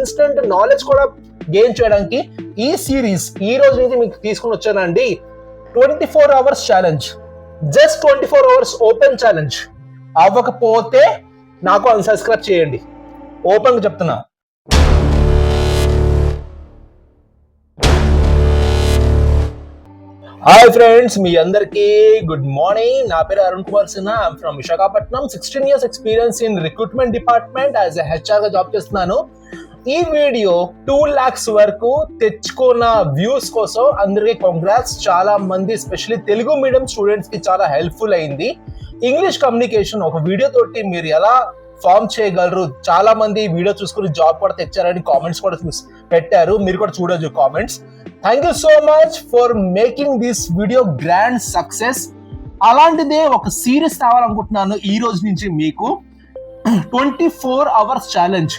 Instant knowledge కూడా gain చేయడానికి ఈ సిరీస్ ఈ రోజు నుంచి మీకు తీసుకుని వచ్చానండి. 24 hours challenge, just 24 hours open challenge. అవ్వకపోతే నాకు అన్సబ్స్క్రైబ్ చేయండి, ఓపెన్ గా చెప్తున్నా. హాయ్ ఫ్రెండ్స్, మీ అందరికీ గుడ్ మార్నింగ్. నా పేరు Arun Kumar Sinha. I'm from Visakhapatnam. 16 years experience in recruitment department as a HR గా జాబ్ చేస్తున్నాను. ఈ వీడియో 2 lakhs వరకు తెచ్చుకున్న వ్యూస్ కోసం అందరికీ కంగ్రాట్స్. చాలా మంది ఎస్పెషల్లీ తెలుగు మీడియం స్టూడెంట్స్ కి చాలా హెల్ప్ఫుల్ అయింది. ఇంగ్లీష్ కమ్యూనికేషన్ ఒక వీడియో తోటి మీరు ఎలా ఫార్మ్ చేయగలరు, చాలా మంది వీడియో చూసుకుని జాబ్ కూడా తెచ్చారని కామెంట్స్ కూడా పెట్టారు. మీరు కూడా చూడొచ్చు comments. Thank you so much for making this video grand success. అలాంటిదే ఒక సిరీస్ కావాలనుకుంటున్నాను ఈ రోజు నుంచి మీకు. 24 hours ఛాలెంజ్.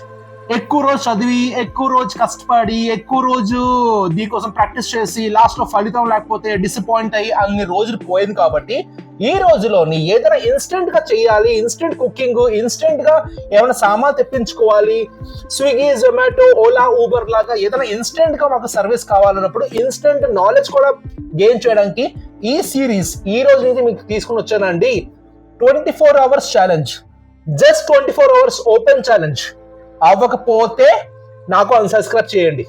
ఎక్కువ రోజు చదివి, ఎక్కువ రోజు కష్టపడి, ఎక్కువ రోజు దీనికోసం ప్రాక్టీస్ చేసి లాస్ట్ లో ఫలితం లేకపోతే డిసప్పాయింట్ అయ్యి అన్ని రోజులు పోయింది. కాబట్టి ఈ రోజులోని ఏదైనా ఇన్స్టెంట్ గా చేయాలి, ఇన్స్టెంట్ కుకింగ్, ఇన్స్టెంట్ గా ఏమైనా సామాన్ తెప్పించుకోవాలి, స్విగ్గీ, జొమాటో, ఓలా, ఊబర్ లాగా ఏదైనా ఇన్స్టెంట్ గా మాకు సర్వీస్ కావాలన్నప్పుడు ఇన్స్టెంట్ నాలెడ్జ్ కూడా గెయిన్ చేయడానికి ఈ సిరీస్ ఈ రోజు నుంచి మీకు తీసుకుని వచ్చానండి. 24 hours challenge, just 24 hours open challenge. అవ్వకపోతే నాకు అన్సబ్స్క్రైబ్ చేయండి,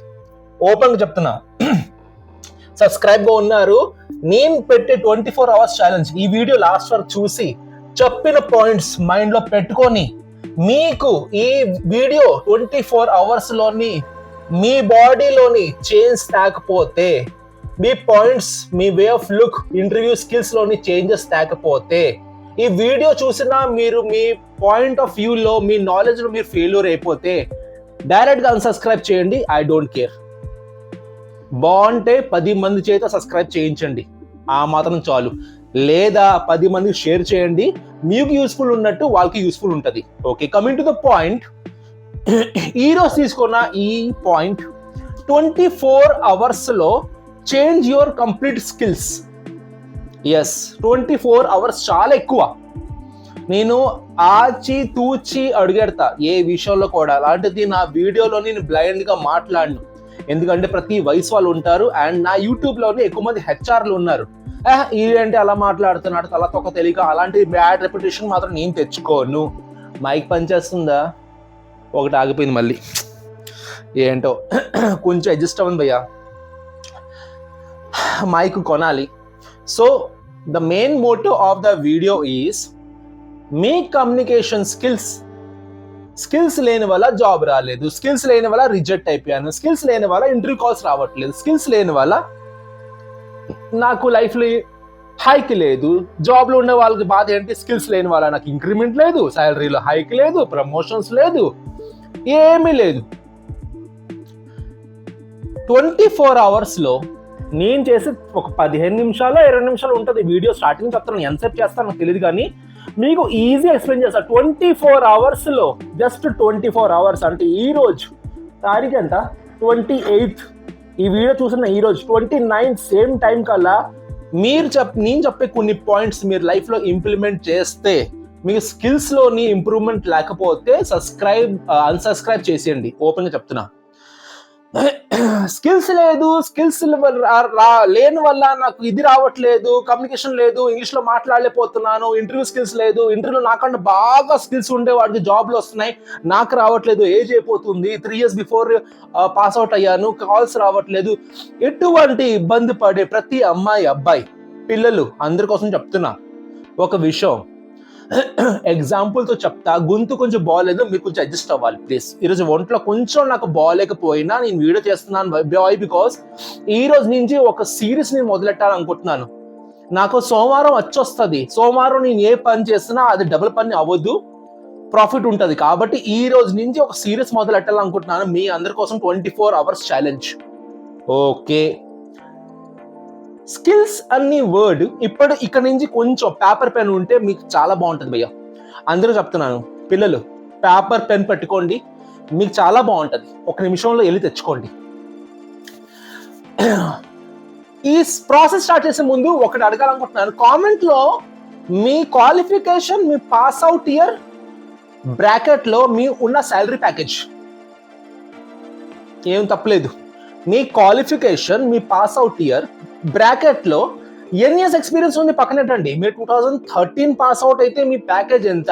ఓపెన్ గా చెప్తున్నా. సబ్స్క్రైబ్ గా ఉన్నారు, నేను పెట్టే 24 hours ఛాలెంజ్ ఈ వీడియో లాస్ట్ వరకు చూసి చెప్పిన పాయింట్స్ మైండ్ లో పెట్టుకొని మీకు ఈ వీడియో 24 hours లోని మీ బాడీలోని చేంజ్ తేకపోతే, మీ పాయింట్స్, మీ way of look, interview skills లోని చేంజెస్ తేకపోతే, ఈ వీడియో చూసినా మీరు మీ పాయింట్ ఆఫ్ వ్యూ లో, మీ నాలెడ్జ్ లో మీరు ఫెయిల్యూర్ అయిపోతే డైరెక్ట్ గా అన్సబ్స్క్రైబ్ చేయండి. I don't care. బాగుంటే 10 మంది చేత సబ్స్క్రైబ్ చేయించండి, ఆ మాత్రం చాలు. లేదా 10 మందికి షేర్ చేయండి, మీకు యూస్ఫుల్ ఉన్నట్టు వాళ్ళకి యూస్ఫుల్ ఉంటుంది. Okay, coming to the point. ఈ రోజు తీసుకున్న ఈ పాయింట్ 24 hours లో change your complete skills. Yes, 24 hours చాలా ఎక్కువ. నేను ఆచి తూచి అడుగెడతా ఏ విషయంలో కూడా. అలాంటిది నా వీడియోలో నేను బ్లైండ్ గా మాట్లాడను, ఎందుకంటే ప్రతి వయసు వాళ్ళు ఉంటారు. అండ్ నా యూట్యూబ్ లోనే ఎక్కువ మంది హెచ్ఆర్లు ఉన్నారు. ఏంటి అలా మాట్లాడుతున్నాడు, తల తొక్క తెలియక, అలాంటి బ్యాడ్ రెప్యుటేషన్ మాత్రం నేను తెచ్చుకోను. మైక్ పనిచేస్తుందా? ఒకటి ఆగిపోయింది మళ్ళీ, ఏంటో కొంచెం అడ్జస్ట్ అవ్వండి భయ్యా, మైక్ కొనాలి. So the main motto of the video is me communication skills లేని వల్ల జాబ్ రాలేదు, స్కిల్స్ లేని వల్ల రిజెక్ట్ అయిపోయాను, స్కిల్స్ లేని వల్ల ఇంటర్వ్యూ కాల్స్ రావట్లేదు, స్కిల్స్ లేని వల్ల నాకు లైఫ్ లో హైక్ లేదు. జాబ్ లో ఉండే వాళ్ళకి బాధ ఏంటి? స్కిల్స్ లేని వల్ల నాకు ఇంక్రిమెంట్ లేదు, శాలరీలో హైక్ లేదు, ప్రమోషన్స్ లేదు, ఏమీ లేదు. 24 hours లో నేను చేసి ఒక 15 నిమిషాలు 20 నిమిషాలు ఉంటుంది వీడియో. స్టార్టింగ్ చెప్తాను, ఎంతసేపు చేస్తాను నాకు తెలియదు, కానీ మీకు ఈజీ ఎక్స్ప్లెయిన్ చేస్తాను. 24 hours లో జస్ట్ 24 hours అంటే ఈ రోజు తారీఖు ఎంత? 28th. ఈ వీడియో చూసిన ఈ రోజు 29th సేమ్ టైం కల్లా నేను చెప్పే కొన్ని పాయింట్స్ మీరు లైఫ్ లో ఇంప్లిమెంట్ చేస్తే, మీకు స్కిల్స్ లోని ఇంప్రూవ్మెంట్ లేకపోతే అన్సబ్స్క్రైబ్ చేసేయండి, ఓపెన్ గా చెప్తున్నా. స్కిల్స్ లేదు, స్కిల్స్ లేని వల్ల నాకు ఇది రావట్లేదు, కమ్యూనికేషన్ లేదు, ఇంగ్లీష్ లో మాట్లాడలేకపోతున్నాను, ఇంటర్వ్యూ స్కిల్స్ లేదు, ఇంటర్వ్యూలో నాకంటే బాగా స్కిల్స్ ఉండే వాడికి జాబ్లు వస్తున్నాయి, నాకు రావట్లేదు, ఏజ్ అయిపోతుంది, 3 years బిఫోర్ పాస్ అవుట్ అయ్యాను, కాల్స్ రావట్లేదు. ఎటువంటి ఇబ్బంది పడే ప్రతి అమ్మాయి, అబ్బాయి, పిల్లలు అందరి కోసం చెప్తున్నా ఒక విషయం. ఎగ్జాంపుల్ తో చెప్తా. గొంతు కొంచెం బాగాలేదు, మీరు కొంచెం అడ్జస్ట్ అవ్వాలి ప్లీజ్. ఈరోజు ఒంట్లో కొంచెం నాకు బాగాలేకపోయినా నేను వీడియో చేస్తున్నాను బికాస్ ఈ రోజు నుంచి ఒక సిరీస్ నేను మొదలెట్టాలనుకుంటున్నాను. నాకు సోమవారం వచ్చొస్తుంది. సోమవారం నేను ఏ పని చేస్తున్నా అది డబుల్ పని అవ్వద్దు, ప్రాఫిట్ ఉంటుంది. కాబట్టి ఈ రోజు నుంచి ఒక సిరీస్ మొదలెట్టాలనుకుంటున్నాను మీ అందరి కోసం. 24 hours ఛాలెంజ్. ఓకే, స్కిల్స్ అన్ని వర్డ్ ఇక్కడ నుంచి కొంచెం పేపర్ పెన్ ఉంటే మీకు చాలా బాగుంటుంది భయ్య. అందరూ చెప్తున్నాను, పిల్లలు పేపర్ పెన్ పెట్టుకోండి, మీకు చాలా బాగుంటుంది. 1 నిమిషంలో వెళ్ళి తెచ్చుకోండి. ఈ ప్రాసెస్ స్టార్ట్ చేసే ముందు ఒకటి అడగాలనుకుంటున్నాను. కామెంట్ లో మీ క్వాలిఫికేషన్, మీ పాస్ అవుట్ ఇయర్, బ్రాకెట్ లో మీ ఉన్న శాలరీ ప్యాకేజ్ ఏం తప్పలేదు. మీ క్వాలిఫికేషన్, మీ పాస్ అవుట్ ఇయర్ బ్రాకెట్లో ఎన్ని ఇయర్స్ ఎక్స్పీరియన్స్ ఉంది పక్కనట్టండి. మీరు 2013 పాస్ అవుట్ అయితే మీ ప్యాకేజ్ ఎంత,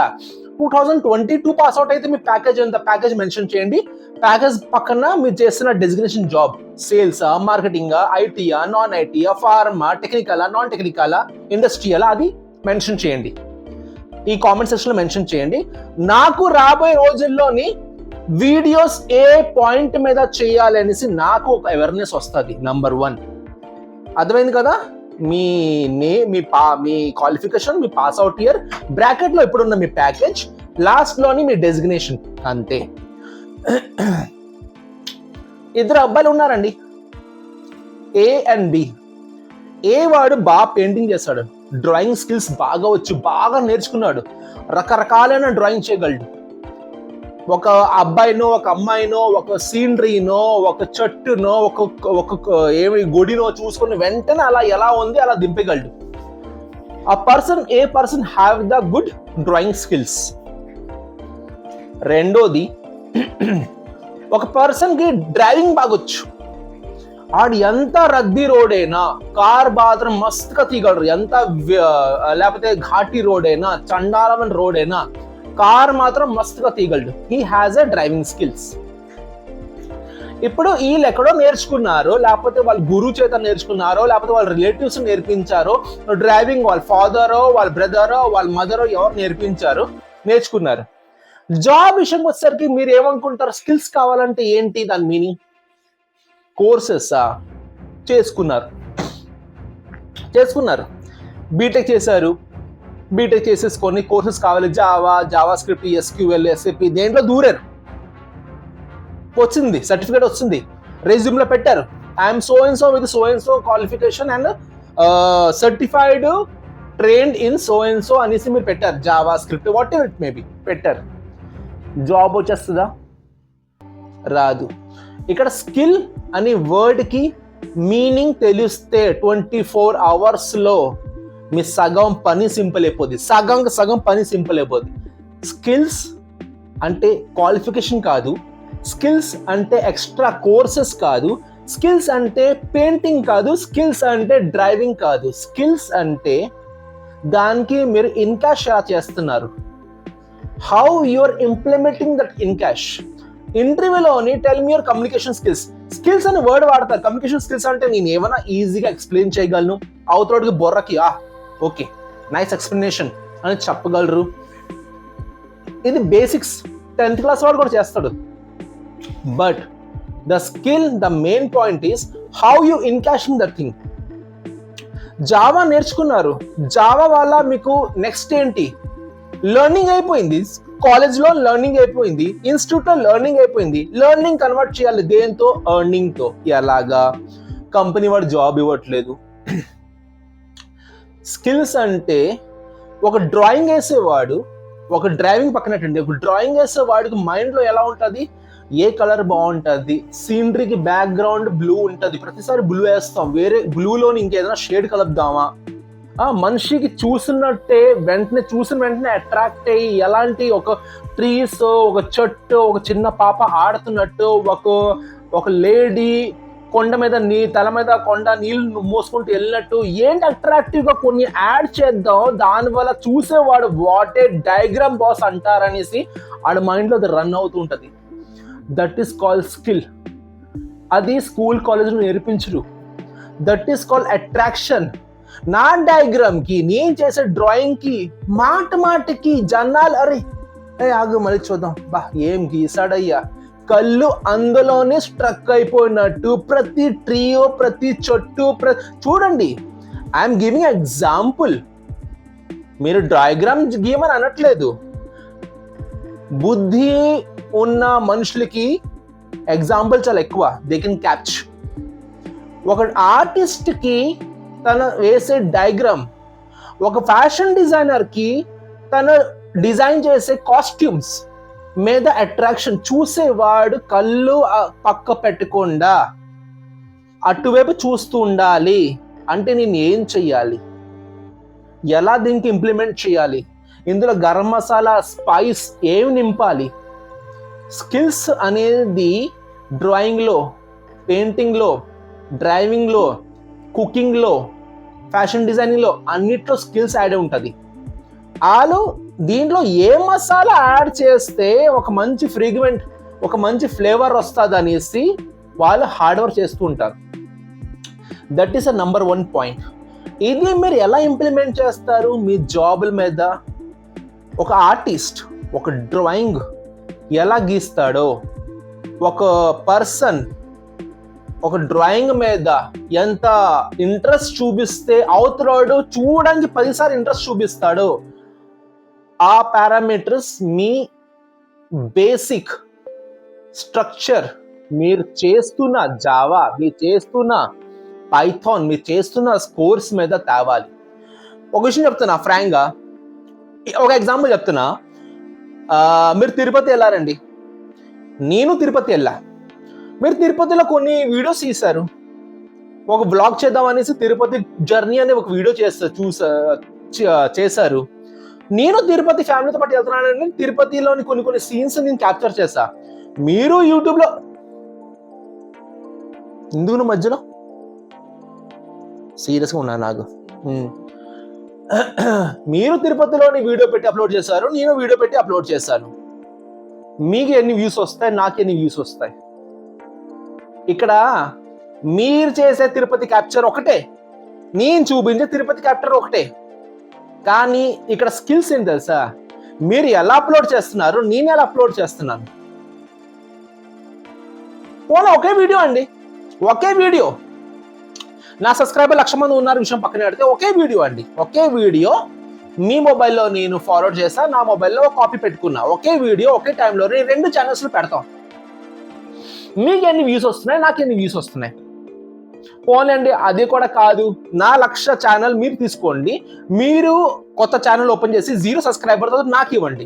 2022 పాస్ అవుట్ అయితే మీ ప్యాకేజ్ ఎంత, ప్యాకేజ్ మెన్షన్ చేయండి. ప్యాకేజ్ పక్కన మీరు చేస్తున్న డెసిగ్నేషన్ జాబ్, సేల్సా, మార్కెటింగా, ఐటీయా, నాన్ ఐటీయా, ఫార్మా, టెక్నికలా, నాన్ టెక్నికలా, ఇండస్ట్రియలా, అది మెన్షన్ చేయండి. ఈ కామెంట్ సెక్షన్లో మెన్షన్ చేయండి. నాకు రాబోయే రోజుల్లోని వీడియోస్ ఏ పాయింట్ మీద చేయాలి అనేసి నాకు ఒక అవేర్నెస్ వస్తుంది. నంబర్ 1 అర్థమైంది కదా. మీ క్వాలిఫికేషన్, మీ పాస్ అవుట్ ఇయర్, బ్రాకెట్లో ఇప్పుడున్న మీ ప్యాకేజ్, లాస్ట్లోని మీ డెసిగ్నేషన్, అంతే. ఇద్దరు అబ్బాయిలు ఉన్నారండి, ఏ అండ్ బి. ఏ వాడు బాగా పెయింటింగ్ చేస్తాడు, డ్రాయింగ్ స్కిల్స్ బాగా వచ్చు, బాగా నేర్చుకున్నాడు, రకరకాలైన డ్రాయింగ్ చేయగలడు. ఒక అబ్బాయినో, ఒక అమ్మాయినో, ఒక సీనరీనో, ఒక చెట్టునో, ఒక ఏమి గుడినో చూసుకుని వెంటనే అలా ఎలా ఉంది అలా దింపగలడు. A person have the good drawing skills. రెండోది, ఒక పర్సన్కి డ్రైవింగ్ బాగొచ్చు. ఆడు ఎంత రద్దీ రోడ్ అయినా కార్ మాత్రం మస్తుగా తీయగలరు. ఎంత లేకపోతే ఘాటి రోడ్ అయినా, చండాలమైన రోడ్ అయినా కార్ మాత్రం మస్తుగా తీయగలడు. He has a driving skills. ఇప్పుడు వీళ్ళు ఎక్కడో నేర్చుకున్నారో, లేకపోతే వాళ్ళ గురువు చేత నేర్చుకున్నారో, లేకపోతే వాళ్ళ రిలేటివ్స్ నేర్పించారో డ్రైవింగ్, వాళ్ళ ఫాదరో, వాళ్ళ బ్రదరో, వాళ్ళ మదరో ఎవరు నేర్చుకున్నారు. జాబ్ విషయంకి వచ్చేసరికి మీరు ఏమనుకుంటారు? స్కిల్స్ కావాలంటే ఏంటి దాని మీనింగ్? కోర్సెసా? చేసుకున్నారు. బీటెక్ చేశారు, బీటెక్ చేసేసుకొని కోర్సెస్ కావాలి, జావా స్క్రిప్ట్, ఎస్క్యూఎల్, ఎస్ఏపి, దేంట్లో దూరారు, వచ్చింది సర్టిఫికేట్, వచ్చింది, రెజ్యూమ్లో పెట్టారు, I'm so and so with so and so qualification and certified trained in so and so అనేసి మీరు పెట్టారు, Java script, what ever it maybe పెట్టారు. జాబ్ వచ్చేస్తుందా? రాదు. ఇక్కడ స్కిల్ అనే వర్డ్కి మీనింగ్ తెలిస్తే 24 అవర్స్లో మీ సగం పని సింపుల్ అయిపోద్ది. సగం పని సింపుల్ అయిపోద్ది. స్కిల్స్ అంటే క్వాలిఫికేషన్ కాదు, స్కిల్స్ అంటే ఎక్స్ట్రా కోర్సెస్ కాదు, స్కిల్స్ అంటే పెయింటింగ్ కాదు, స్కిల్స్ అంటే డ్రైవింగ్ కాదు. స్కిల్స్ అంటే దానికి మీరు ఇన్కాష్ ఎలా చేస్తున్నారు, how you are implementing that encash. ఇంటర్వ్యూలోని tell me your communication skills. Skills అనే వర్డ్ వాడతారు. కమ్యూనికేషన్ స్కిల్స్ అంటే నేను ఏమైనా ఈజీగా ఎక్స్ప్లెయిన్ చేయగలను, అవతలకి బొర్రకి ఓకే నైస్ ఎక్స్ప్లెనేషన్ అని చెప్పగలరు. ఇది బేసిక్స్ 10th క్లాస్ వాడు కూడా చేస్తాడు. But the skill, the main point is how you encashing that thing. Java నేర్చుకున్నారు, జావా వల్ల మీకు నెక్స్ట్ ఏంటి? లెర్నింగ్ అయిపోయింది, కాలేజ్లో లెర్నింగ్ అయిపోయింది, ఇన్స్టిట్యూట్లో లెర్నింగ్ అయిపోయింది. లెర్నింగ్ కన్వర్ట్ చేయాలి దేంతో? ఎర్నింగ్తో. ఎలాగా? కంపెనీ వాడు జాబ్ ఇవ్వట్లేదు. స్కిల్స్ అంటే ఒక డ్రాయింగ్ వేసేవాడు, ఒక డ్రైవింగ్ పక్కనట్టండి, ఒక డ్రాయింగ్ వేసేవాడికి మైండ్లో ఎలా ఉంటుంది? ఏ కలర్ బాగుంటుంది, సీనరీకి బ్యాక్గ్రౌండ్ బ్లూ ఉంటుంది, ప్రతిసారి బ్లూ వేస్తాం, వేరే బ్లూలోని ఇంకేదైనా షేడ్ కలుపుదామా, మనిషికి చూసిన వెంటనే అట్రాక్ట్ అయ్యి ఎలాంటి ఒక ట్రీస్, ఒక చెట్టు, ఒక చిన్న పాప ఆడుతున్నట్టు, ఒక లేడీ కొండ మీద తల మీద కొండ నీళ్ళు మోసుకుంటూ వెళ్ళినట్టు ఏంటి అట్రాక్టివ్గా కొన్ని యాడ్ చేద్దాం, దానివల్ల చూసేవాడు వాట్ ఏ డయాగ్రామ్ బాస్ అంటారనేసి ఆడ మైండ్లో అది రన్ అవుతూ ఉంటుంది. That is called skill. అది స్కూల్ కాలేజ్లో నేర్పించరు. That is called attraction. నా డయాగ్రామ్కి, నేను చేసే డ్రాయింగ్కి, మాటకి జనాలు అరే ఆగు మళ్ళీ చూద్దాం, ఏం గీసాడయ్యా, కళ్ళు అందులోనే స్ట్రక్ అయిపోయినట్టు ప్రతి ట్రీయో, ప్రతి చెట్టు, చూడండి. I'm giving example. మీరు డయాగ్రామ్ గీయమని అనట్లేదు. బుద్ధి ఉన్న మనుషులకి ఎగ్జాంపుల్ చాలా ఎక్కువ, దే కెన్ క్యాచ్. ఒక ఆర్టిస్ట్కి తన వేసే డయాగ్రామ్, ఒక ఫ్యాషన్ డిజైనర్కి తన డిజైన్ చేసే కాస్ట్యూమ్స్ మీద అట్రాక్షన్. చూసేవాడు కళ్ళు పక్క పెట్టకుండా అటువైపు చూస్తూ ఉండాలి. అంటే నేను ఏం చెయ్యాలి, ఎలా దీనికి ఇంప్లిమెంట్ చేయాలి, ఇందులో గరం మసాలా, స్పైస్ ఏమి నింపాలి. స్కిల్స్ అనేది డ్రాయింగ్లో, పెయింటింగ్లో, డ్రైవింగ్లో, కుకింగ్లో, ఫ్యాషన్ డిజైనింగ్లో అన్నిట్లో స్కిల్స్ యాడ్ ఉంటుంది. వాళ్ళు దీంట్లో ఏ మసాలా యాడ్ చేస్తే ఒక మంచి ఫ్రేగ్రెంట్, ఒక మంచి ఫ్లేవర్ వస్తుంది అనేసి వాళ్ళు హార్డ్ వర్క్ చేస్తూ ఉంటారు. That is a number 1 point. ఇది మీరు ఎలా ఇంప్లిమెంట్ చేస్తారు మీ జాబుల మీద? ఒక ఆర్టిస్ట్ ఒక డ్రాయింగ్ ఎలా గీస్తాడో, ఒక పర్సన్ ఒక డ్రాయింగ్ మీద ఎంత ఇంట్రెస్ట్ చూపిస్తే అవతలాడు చూడడానికి 10 సార్లు ఇంట్రెస్ట్ చూపిస్తాడో, ఆ పారామీటర్స్ మీ బేసిక్ స్ట్రక్చర్, మీరు చేస్తున్న జావా, మీరు చేస్తున్న పైథాన్, మీరు చేస్తున్న కోర్స్ మీద తేవాలి. ఒక విషయం చెప్తున్నా ఫ్రాంక్గా, ఒక ఎగ్జాంపుల్ చెప్తున్నా. మీరు తిరుపతి వెళ్ళారండి, నేను తిరుపతి వెళ్ళా. మీరు తిరుపతిలో కొన్ని వీడియోస్ తీశారు, ఒక బ్లాగ్ చేద్దాం అనేసి తిరుపతి జర్నీ అనే ఒక వీడియో చేశారు. నేను తిరుపతి ఫ్యామిలీతో పాటు వెళ్తున్నానని తిరుపతిలోని కొన్ని సీన్స్ నేను క్యాప్చర్ చేశా. మీరు యూట్యూబ్లో ఎందుకు మధ్యలో సీరియస్గా ఉన్నా నాకు. మీరు తిరుపతిలోని వీడియో పెట్టి అప్లోడ్ చేశారు, నేను వీడియో పెట్టి అప్లోడ్ చేశాను. మీకు ఎన్ని వ్యూస్ వస్తాయి, నాకు ఎన్ని వ్యూస్ వస్తాయి? ఇక్కడ మీరు చేసే తిరుపతి క్యాప్చర్ ఒకటే, నేను చూపించే తిరుపతి క్యాప్చర్ ఒకటే. కానీ ఇక్కడ స్కిల్స్ ఏంటి తెలుసా? మీరు ఎలా అప్లోడ్ చేస్తున్నారు, నేను ఎలా అప్లోడ్ చేస్తున్నాను. పోనీ ఒకే వీడియో అండి, ఒకే వీడియో. నా సబ్స్క్రైబర్ 1,00,000 మంది ఉన్నారు విషయం పక్కన పెడితే ఒకే వీడియో అండి, ఒకే వీడియో. మీ మొబైల్లో నేను ఫార్వర్డ్ చేస్తా, నా మొబైల్లో కాపీ పెట్టుకున్నా. ఒకే వీడియో ఒకే టైంలో 2 ఛానల్స్లో పెడతాం. మీకు ఎన్ని వ్యూస్ వస్తున్నాయి, నాకు ఎన్ని వ్యూస్ వస్తున్నాయి? పోలేండి, అది కూడా కాదు. నా 1,00,000 ఛానల్ మీరు తీసుకోండి, మీరు కొత్త ఛానల్ ఓపెన్ చేసి 0 సబ్స్క్రైబర్తో నాకు ఇవ్వండి.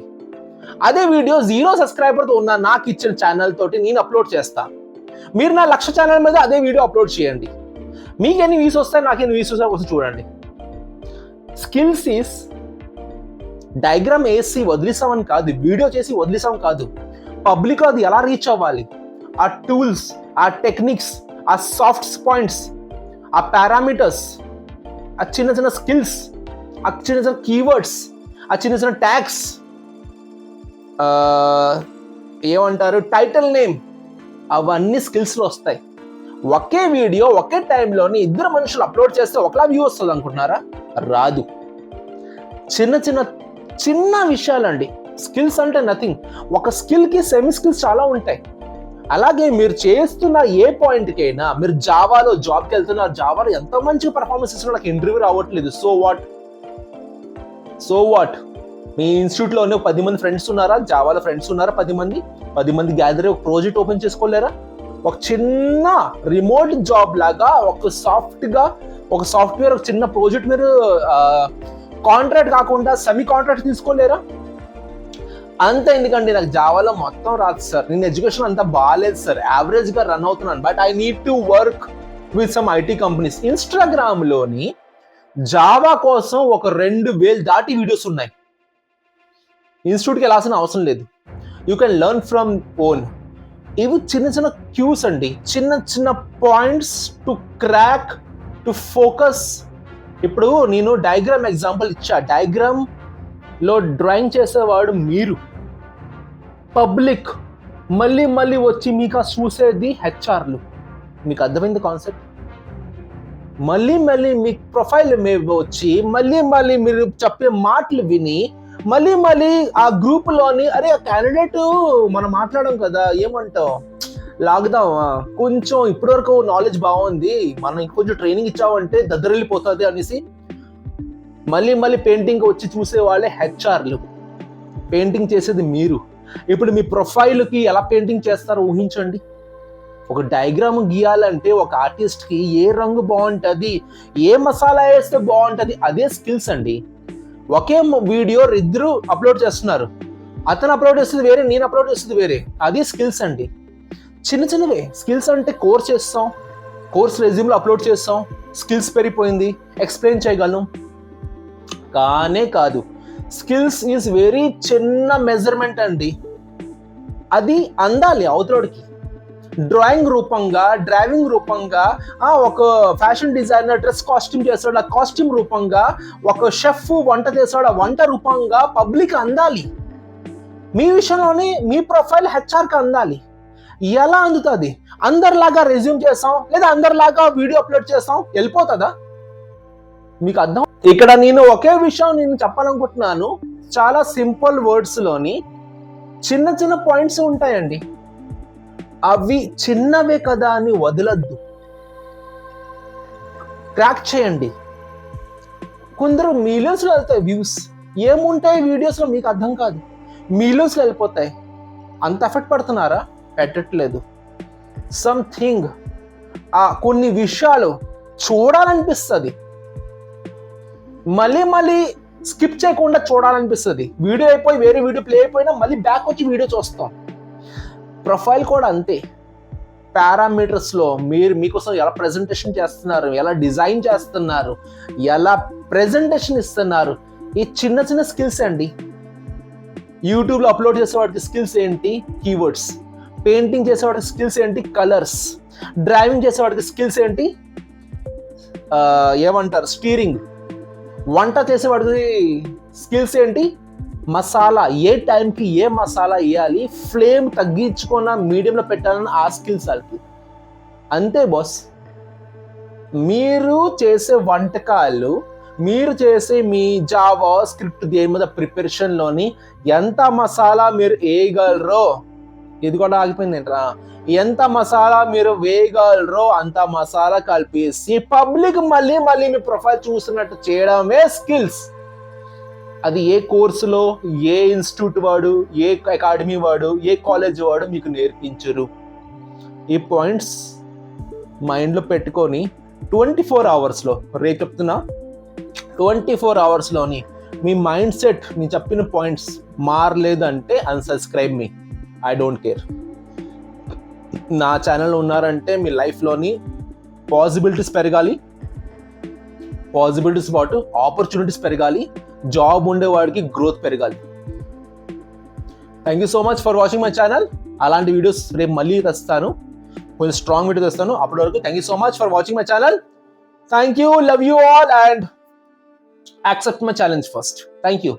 అదే వీడియో 0 సబ్స్క్రైబర్తో ఉన్న నాకు ఇచ్చిన ఛానల్ తోటి నేను అప్లోడ్ చేస్తా. మీరు నా 1,00,000 ఛానల్ మీద అదే వీడియో అప్లోడ్ చేయండి. మీకు ఎన్ని వ్యూస్ వస్తాయి, నాకు ఎన్ని వ్యూస్ వస్తాయి ఒకసారి చూడండి. స్కిల్స్ ఈస్ డయాగ్రామ్ వేసి వదిలేసామని కాదు, వీడియో చేసి వదిలేసామని కాదు. పబ్లిక్ అది ఎలా రీచ్ అవ్వాలి, ఆ టూల్స్, ఆ టెక్నిక్స్, ఆ సాఫ్ట్ పాయింట్స్, ఆ పారామీటర్స్, ఆ చిన్న స్కిల్స్, ఆ చిన్న కీవర్డ్స్, ఆ చిన్న ట్యాగ్స్, ఏమంటారు టైటిల్ నేమ్, అవన్నీ స్కిల్స్లో వస్తాయి. ఒకే వీడియో ఒకే టైంలోని 2 మనుషులు అప్లోడ్ చేస్తే ఒకలా వ్యూ వస్తుంది అనుకుంటున్నారా? రాదు. చిన్న విషయాలండి. స్కిల్స్ అంటే నథింగ్. ఒక స్కిల్కి సెమీ స్కిల్స్ చాలా ఉంటాయి. అలాగే మీరు చేస్తున్న ఏ పాయింట్కైనా, మీరు జావాలో జాబ్కి వెళ్తున్నారు, జావాలో ఎంత మంచి పర్ఫార్మెన్స్ ఇస్తున్నా నాకు ఇంటర్వ్యూ రావట్లేదు, సో వాట్? మీ ఇన్స్టిట్యూట్లోనే 10 మంది ఫ్రెండ్స్ ఉన్నారా, జావాలో ఫ్రెండ్స్ ఉన్నారా? 10 మంది గ్యాదర్ ఒక ప్రాజెక్ట్ ఓపెన్ చేసుకోలేరా? ఒక చిన్న రిమోట్ జాబ్ లాగా ఒక సాఫ్ట్వేర్ ఒక చిన్న ప్రాజెక్ట్ మీరు కాంట్రాక్ట్ కాకుండా సెమీ కాంట్రాక్ట్ తీసుకోలేరా? అంత ఎందుకండి, నాకు జావాలో మొత్తం రాదు సార్, నేను ఎడ్యుకేషన్ అంతా బాగాలేదు సార్, యావరేజ్గా రన్ అవుతున్నాను, but I need to work with some IT companies. ఇన్స్టాగ్రామ్లోని జావా కోసం ఒక 2,000 దాటి వీడియోస్ ఉన్నాయి. ఇన్స్టిట్యూట్కి వెళ్ళాల్సిన అవసరం లేదు. You can learn from own. ఇవి చిన్న క్యూస్ అండి, చిన్న points to crack, to focus. ఇప్పుడు నేను డయాగ్రామ్ ఎగ్జాంపుల్ ఇచ్చా. డయాగ్రామ్లో డ్రాయింగ్ చేసేవాడు మీరు, పబ్లిక్ మళ్ళీ వచ్చి మీకు చూసేది హెచ్ఆర్లు. మీకు అర్థమైంది కాన్సెప్ట్? మళ్ళీ మీ ప్రొఫైల్ మీద వచ్చి మళ్ళీ మీరు చెప్పే మాటలు విని మళ్ళీ ఆ గ్రూప్లోని అరే ఆ క్యాండిడేట్ మనం మాట్లాడాం కదా, ఏమంటావు, లాగుదామా, కొంచెం ఇప్పటివరకు నాలెడ్జ్ బాగుంది, మనం ఇంకొంచెం ట్రైనింగ్ ఇచ్చామంటే దద్దరిల్లిపోతుంది అనేసి మళ్ళీ పెయింటింగ్ వచ్చి చూసే వాళ్ళే హెచ్ఆర్లు. పెయింటింగ్ చేసేది మీరు. ఇప్పుడు మీ ప్రొఫైల్కి ఎలా పెయింటింగ్ చేస్తారో ఊహించండి. ఒక డయాగ్రామ్ గీయాలంటే ఒక ఆర్టిస్ట్కి ఏ రంగు బాగుంటుంది, ఏ మసాలా వేస్తే బాగుంటుంది, అదే స్కిల్స్ అండి. ఒకే వీడియో 2 అప్లోడ్ చేస్తున్నారు, అతను అప్లోడ్ చేస్తుంది వేరే, నేను అప్లోడ్ చేస్తుంది వేరే, అదే స్కిల్స్ అండి. చిన్నవే స్కిల్స్ అంటే కోర్స్ చేస్తాం, కోర్స్ రెజ్యూమ్లో అప్లోడ్ చేస్తాం, స్కిల్స్ పెరిగిపోయింది, ఎక్స్ప్లెయిన్ చేయగలను. కానే కాదు, స్కిల్స్ ఈజ్ వెరీ చిన్న మెజర్మెంట్ అండి. అది అందాలి అవతలోడికి. డ్రాయింగ్ రూపంగా, డ్రైవింగ్ రూపంగా, ఒక ఫ్యాషన్ డిజైనర్ డ్రెస్ కాస్ట్యూమ్ చేస్తాడు, ఆ కాస్ట్యూమ్ రూపంగా, ఒక షెఫ్ వంట చేస్తాడు, ఆ వంట రూపంగా పబ్లిక్ అందాలి. మీ విషయంలోనే మీ ప్రొఫైల్ హెచ్ఆర్కి అందాలి. ఎలా అందుతుంది? అందరిలాగా రెజ్యూమ్ చేస్తాం లేదా అందరిలాగా వీడియో అప్లోడ్ చేస్తాం, వెళ్ళిపోతుందా? మీకు అర్థం? ఇక్కడ నేను ఒకే విషయం నేను చెప్పాలనుకుంటున్నాను. చాలా సింపుల్ వర్డ్స్ లోని చిన్న చిన్న పాయింట్స్ ఉంటాయండి. అవి చిన్నవే కదా అని వదలద్దు, ట్రాక్ చేయండి. కొందరు మిలియన్స్ లో వెళ్తాయి వ్యూస్, ఏముంటాయి వీడియోస్ లో మీకు అర్థం కాదు, మిలియన్స్ లో వెళ్ళిపోతాయి. అంత ఎఫెక్ట్ పడుతున్నారా? పెట్టట్లేదు. సంథింగ్ కొన్ని విషయాలు చూడాలనిపిస్తుంది, మళ్ళీ మళ్ళీ స్కిప్ చేయకుండా చూడాలనిపిస్తుంది. వీడియో అయిపోయి వేరే వీడియో ప్లే అయిపోయినా మళ్ళీ బ్యాక్ వచ్చి వీడియో చూస్తాం. ప్రొఫైల్ కూడా అంతే. పారామీటర్స్లో మీకోసం ఎలా ప్రెజెంటేషన్ చేస్తున్నారు, ఎలా డిజైన్ చేస్తున్నారు, ఎలా ప్రెజెంటేషన్ ఇస్తున్నారు, ఈ చిన్న చిన్న స్కిల్స్ అండి. యూట్యూబ్లో అప్లోడ్ చేసేవాడికి స్కిల్స్ ఏంటి? కీవర్డ్స్. పెయింటింగ్ చేసేవాడికి స్కిల్స్ ఏంటి? కలర్స్. డ్రైవింగ్ చేసేవాడికి స్కిల్స్ ఏంటి? ఏమంటారు? స్టీరింగ్. వంట చేసేవాడికి స్కిల్స్ ఏంటి? మసాలా, ఏ టైంకి ఏ మసాలా వేయాలి, ఫ్లేమ్ తగ్గించుకున్న మీడియంలో పెట్టాలని ఆ స్కిల్స్ వాళ్ళకి. అంతే బాస్. మీరు చేసే వంటకాలు, మీరు చేసే మీ జావా స్క్రిప్ట్ దేని మీద ప్రిపరేషన్లోని ఎంత మసాలా మీరు వేయగలరో, ఇది కూడా ఆగిపోయింది ఏంట్రా, ఎంత మసాలా మీరు వేయగలరో అంత మసాలా కలిపేసి పబ్లిక్ మళ్ళీ మళ్ళీ మీ ప్రొఫైల్ చూస్తున్నట్టు చేయడమే స్కిల్స్. అది ఏ కోర్సులో, ఏ ఇన్స్టిట్యూట్ వాడు, ఏ అకాడమీ వాడు, ఏ కాలేజ్ వాడు మీకు నేర్పించరు. ఈ పాయింట్స్ మైండ్లో పెట్టుకొని 24 అవర్స్లో, రేపు చెప్తున్నా 24 అవర్స్లోని మీ మైండ్ సెట్ నేను చెప్పిన పాయింట్స్ మారలేదంటే అన్సబ్స్క్రైబ్ మీ. I don't care. నా ఛానల్లో ఉన్నారంటే మీ లైఫ్లోని పాసిబిలిటీస్ పెరగాలి, పాసిబిలిటీస్ పాటు ఆపర్చునిటీస్ పెరగాలి, జాబ్ ఉండేవాడికి గ్రోత్ పెరగాలి. Thank you so much for watching my channel. అలాంటి వీడియోస్ రేపు మళ్ళీ తెస్తాను, కొంచెం స్ట్రాంగ్ వీడియో తెస్తాను. అప్పటి వరకు thank you so much for watching my channel. Thank you, love you all and accept my challenge first. Thank you.